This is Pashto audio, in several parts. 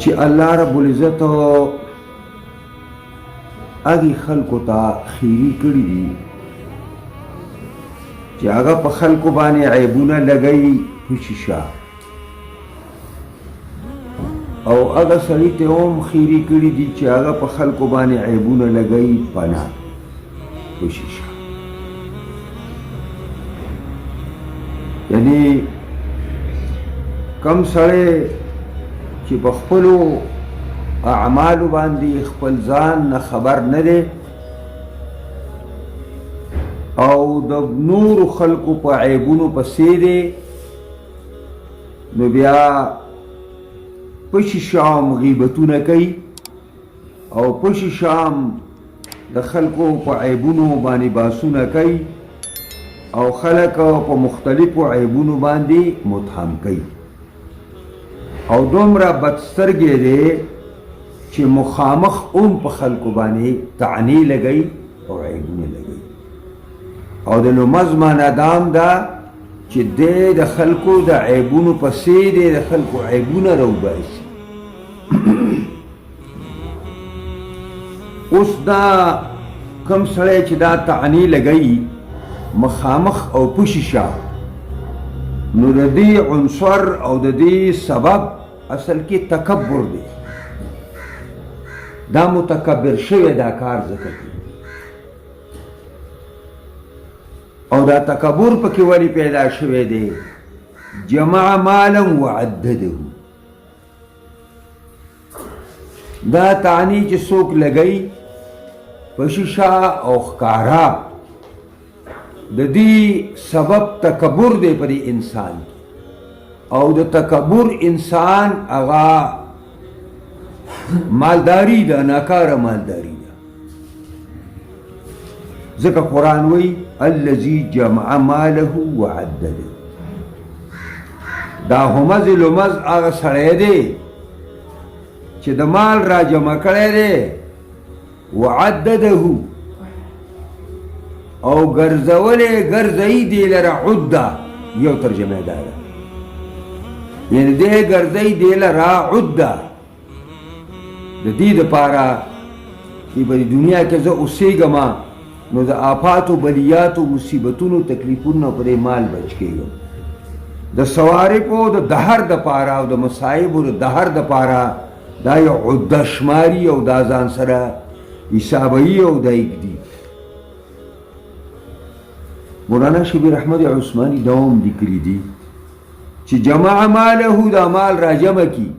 چې الله رب العزت هغې خلکو ته خیري کړي دي چې هغه په خلکو باندې عیبونه لګوي خوشیشه او هغه سړي ته هم خیري کړي دي چې هغه په خلکو باندې عیبونه لګوي پناه خوشیشه یعنی کم سړی چې په خپلو اعمالو باندې خپل ځان نه خبر نه دی او د نورو خلکو په عیبونو پسې دی نو بیا پشي شام غیبتونه کوي او پشي شام د خلکو په عیبونو باندې باسونه کوي او خلک په مختلفو عیبونو باندې متهم کوي او دومره بدسترګې دی چې مخامخ په خلکو باندې طعنې لګوي او عیبونه لګوي او د لمز معنا دام ده چې دی د خلکو د عیبونو پسې دی د خلکو عیبونه راوباسي اوس دا کم سړی چې دا طعنې لګوي مخامخ او پشیشه نو د دې عنصر او د دې سبب اصل کې تکبر دی دا متکبر شوی دا کار ځکه کوي او دا تکبر پکې ولې پیدا شوی دی جمع مالا وعدده دا تعنی چې څوک لګوي پشیشه او ښکارا د دې سبب تکبر دی پر انسان او د تکبر انسان هغه مالداری ده ناکاره مالداری ده ځکه قرآن وایي الذي جمع ماله وعدده دا همز لمز هغه سړی دی چې د مال را جمع کړی دی وعدده او ګرځولې ګرځوي دې لره عده یو ترجمه دا ده یعنی دې ګرځوي دې لره عده د دې دپاره چې په دنیا کې زه اوسېږم نو د آفاتو بلیاتو مصیبتونو تکلیفونو پرې مال بچ کېږم د صوارفو د دهر دپاره او د مصایبو د دهر دپاره دا یو عده شماري او دا ځان سره حسابوي او دا یږدي مولانا شبیر احمد عثماني دوام لیکلي دي چې جمع ماله دا مال را جمع کی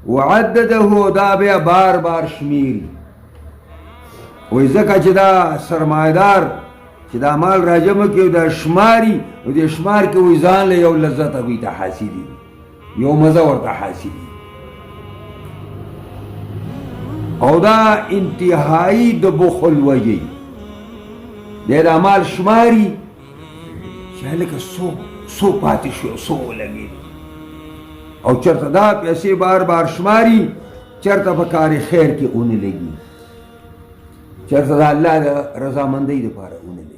وعدده دا بیا بار بار شمیري وایي ځکه چې دا سرمایهدار چې دا مال را جمع کی او دا شماري او دې شمار کې وایي ځان له یو لذت هغوی ته حاصلي یو مزه ورته حاصلي او دا انتهایی د بخل وجه دی دا مال شماري چې هلکه څو پاتې شو څو ولګېد او چېرته دا پیسې بار بار شماري چېرته په کار خیر کې ونه لګي چېرته د الله د رضامندۍ دپاره ونه لګي